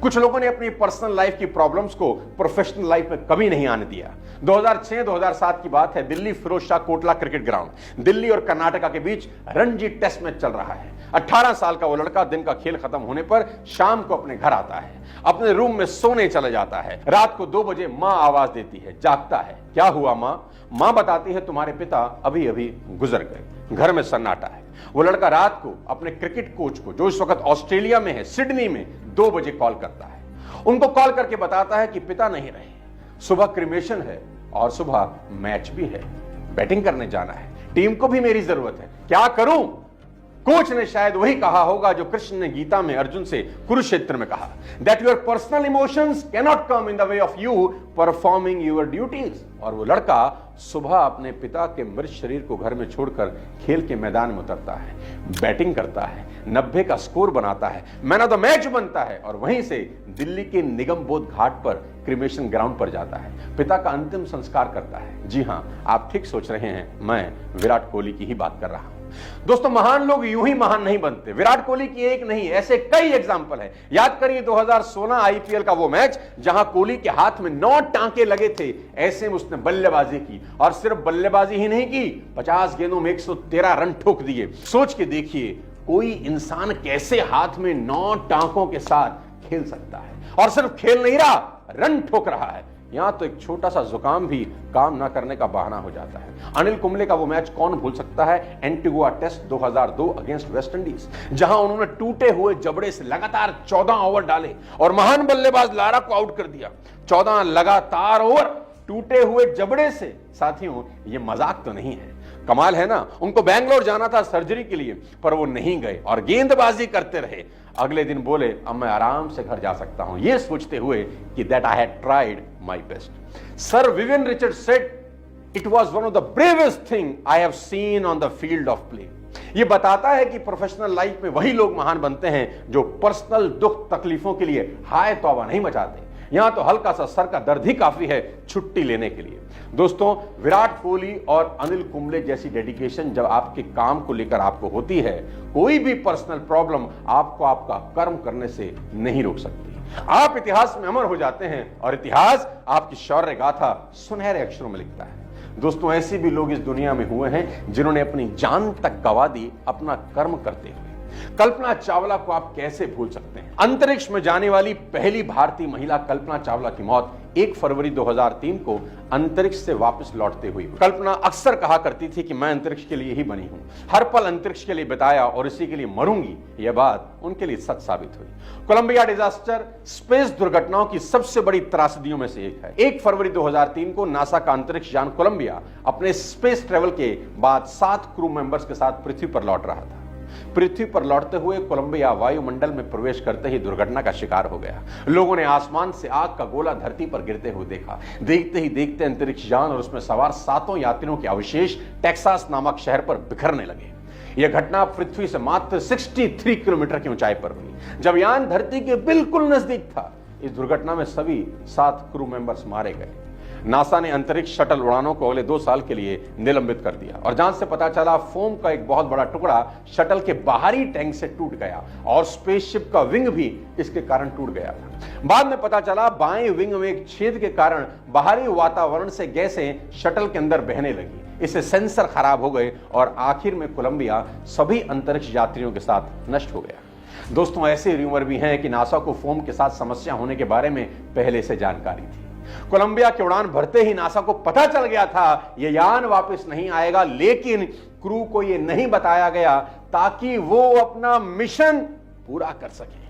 कुछ लोगों ने अपनी पर्सनल लाइफ की प्रॉब्लम्स को प्रोफेशनल लाइफ में कभी नहीं आने दिया। 2006-2007 की बात है, दिल्ली फिरोज शाह कोटला क्रिकेट ग्राउंड, दिल्ली और कर्नाटका के बीच रणजी टेस्ट मैच चल रहा है। 18 साल का वो लड़का दिन का खेल खत्म होने पर शाम को अपने घर आता है, अपने रूम में सोने चला जाता है। रात को 2 बजे मां आवाज देती है, जागता है। क्या हुआ मां? मां बताती है, तुम्हारे पिता अभी अभी गुजर गए। घर में सन्नाटा है। वो लड़का रात को अपने क्रिकेट कोच को, जो इस वक्त ऑस्ट्रेलिया में है, सिडनी में, 2 बजे कॉल करता है। उनको कॉल करके बताता है कि पिता नहीं रहे, सुबह क्रिमेशन है और सुबह मैच भी है, बैटिंग करने जाना है, टीम को भी मेरी जरूरत है, क्या करूं? कोच ने शायद वही कहा होगा जो कृष्ण ने गीता में अर्जुन से कुरुक्षेत्र में कहा, that your personal emotions can not come in the way of you performing your duties. और वो लड़का सुबह अपने पिता के मृत शरीर को घर में छोड़कर खेल के मैदान में उतरता है, बैटिंग करता है, 90 का स्कोर बनाता है, मैन ऑफ द मैच बनता है और वहीं से दिल्ली के निगम बोध घाट पर क्रिमेशन ग्राउंड पर जाता है, पिता का अंतिम संस्कार करता है। जी हां, आप ठीक सोच रहे हैं, मैं विराट कोहली की ही बात कर रहा हूं। दोस्तों, महान लोग यूं ही महान नहीं बनते। विराट कोहली की एक नहीं, ऐसे कई एग्जाम्पल है। याद करिए 2016 आईपीएल का वो मैच जहां कोहली के हाथ में 9 टांके लगे थे, ऐसे में उसने बल्लेबाजी की और सिर्फ बल्लेबाजी ही नहीं की, 50 गेंदों में 113 रन ठोक दिए। सोच के देखिए, कोई इंसान कैसे हाथ में 9 टांकों के साथ खेल सकता है, और सिर्फ खेल नहीं रहा, रन ठोक रहा है। यहां तो एक छोटा सा जुकाम भी काम ना करने का बहाना हो जाता है। अनिल कुंबले का वो मैच कौन भूल सकता है, Antigua test 2002 against West Indies, जहां उन्होंने टूटे हुए जबड़े से लगातार 14 ओवर डाले और महान बल्लेबाज लारा को आउट कर दिया। 14 लगातार ओवर टूटे हुए जबड़े से। साथियों, ये मजाक तो नहीं है, कमाल है ना। उनको बैंगलोर जाना था सर्जरी के लिए, पर वो नहीं गए और गेंदबाजी करते रहे। अगले दिन बोले, अब मैं आराम से घर जा सकता हूं, ये सोचते हुए कि that I had tried my best. Sir Vivian Richard said, it was one of the bravest thing I have seen on the field of play. ये बताता है कि प्रोफेशनल लाइफ में वही लोग महान बनते हैं जो पर्सनल दुख तकलीफों के लिए हाय तौबा नहीं मचाते। यहां तो हल्का सा सर का दर्द ही काफी है छुट्टी लेने के लिए। दोस्तों, विराट कोहली और अनिल कुंबले जैसी डेडिकेशन जब आपके काम को लेकर आपको होती है, कोई भी पर्सनल प्रॉब्लम आपको आपका कर्म करने से नहीं रोक सकती। आप इतिहास में अमर हो जाते हैं और इतिहास आपकी शौर्य गाथा सुनहरे अक्षरों में लिखता है। दोस्तों, ऐसे भी लोग इस दुनिया में हुए हैं जिन्होंने अपनी जान तक गंवा दी अपना कर्म करते हुए। कल्पना चावला को आप कैसे भूल सकते हैं? अंतरिक्ष में जाने वाली पहली भारतीय महिला कल्पना चावला की मौत 1 फरवरी 2003 को अंतरिक्ष से वापस लौटते हुई। कल्पना अक्सर कहा करती थी कि मैं अंतरिक्ष के लिए ही बनी हूं, हर पल अंतरिक्ष के लिए बिताया और इसी के लिए मरूंगी। यह बात उनके लिए सच साबित हुई। कोलंबिया डिजास्टर स्पेस दुर्घटनाओं की सबसे बड़ी त्रासदियों में से एक है। 1 फरवरी 2003 को नासा का अंतरिक्ष यान कोलंबिया अपने स्पेस ट्रेवल के बाद 7 क्रू मेंबर्स के साथ पृथ्वी पर लौट रहा था। पृथ्वी पर लौटते हुए कोलंबिया वायुमंडल में प्रवेश करते ही दुर्घटना का शिकार हो गया। लोगों ने आसमान से आग का गोला धरती पर गिरते हुए देखा। देखते ही देखते अंतरिक्ष यान और उसमें सवार 7 यात्रियों के अवशेष टेक्सास नामक शहर पर बिखरने लगे। यह घटना पृथ्वी से मात्र 63 किलोमीटर की ऊंचाई पर हुई। जब यान धरती के बिल्कुल नजदीक था, इस दुर्घटना में सभी 7 क्रू मेंबर्स मारे गए। नासा ने अंतरिक्ष शटल उड़ानों को अगले 2 साल के लिए निलंबित कर दिया और जांच से पता चला फोम का एक बहुत बड़ा टुकड़ा शटल के बाहरी टैंक से टूट गया और स्पेसशिप का विंग भी इसके कारण टूट गया था। बाद में पता चला बाएं विंग में एक छेद के कारण बाहरी वातावरण से गैसें शटल के अंदर बहने लगी। इससे सेंसर खराब हो गए और आखिर में कोलंबिया सभी अंतरिक्ष यात्रियों के साथ नष्ट हो गया। दोस्तों, ऐसे रूमर भी हैं कि नासा को फोम के साथ समस्या होने के बारे में पहले से जानकारी थी। कोलंबिया की उड़ान भरते ही नासा को पता चल गया था यह यान वापस नहीं आएगा, लेकिन क्रू को यह नहीं बताया गया ताकि वो अपना मिशन पूरा कर सके।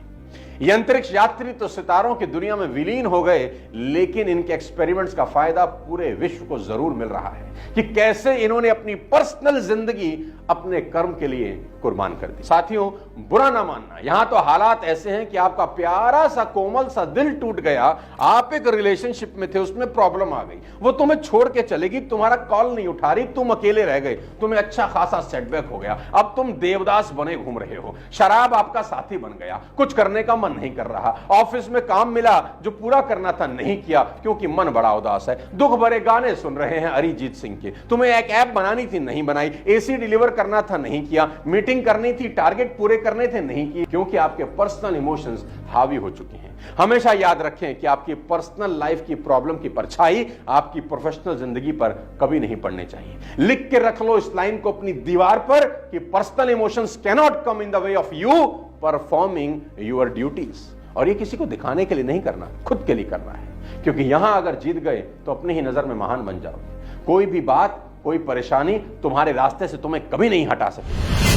ये अंतरिक्ष यात्री तो सितारों की दुनिया में विलीन हो गए, लेकिन इनके एक्सपेरिमेंट्स का फायदा पूरे विश्व को जरूर मिल रहा है कि कैसे इन्होंने अपनी पर्सनल जिंदगी अपने कर्म के लिए कुर्बान कर दी। साथियों, बुरा ना मानना, यहां तो हालात ऐसे हैं कि आपका प्यारा सा कोमल सा दिल टूट गया, आप एक रिलेशनशिप में थे, उसमें प्रॉब्लम आ गई, वो तुम्हें छोड़ के चलेगी, तुम्हारा कॉल नहीं उठा रही, तुम अकेले रह गए, तुम्हें अच्छा खासा सेटबैक हो गया, अब तुम देवदास बने घूम रहे हो, शराब आपका साथी बन गया, कुछ करने का मन नहीं कर रहा, ऑफिस में काम मिला जो पूरा करना था नहीं किया क्योंकि मन बड़ा उदास है, दुख भरे गाने सुन रहे हैं अरिजीत सिंह के, तुम्हें एक ऐप बनानी थी नहीं बनाई, एसी डिलीवर करना था नहीं किया, मीटिंग करनी थी, टारगेट पूरे करने थे नहीं किए, क्योंकि आपके पर्सनल इमोशंस हावी हो चुके हैं। हमेशा याद रखें कि आपकी पर्सनल लाइफ की प्रॉब्लम की परछाई आपकी प्रोफेशनल जिंदगी पर कभी नहीं पड़नी चाहिए। लिख के रख लो इस लाइन को अपनी दीवार पर कि personal emotions cannot come in the way of you performing your duties. और ये किसी को दिखाने के लिए नहीं करना, खुद के लिए करना है, क्योंकि यहां अगर जीत गए तो अपनी ही नजर में महान बन जाओगे। कोई भी बात, कोई परेशानी तुम्हारे रास्ते से तुम्हें कभी नहीं हटा सकेगी।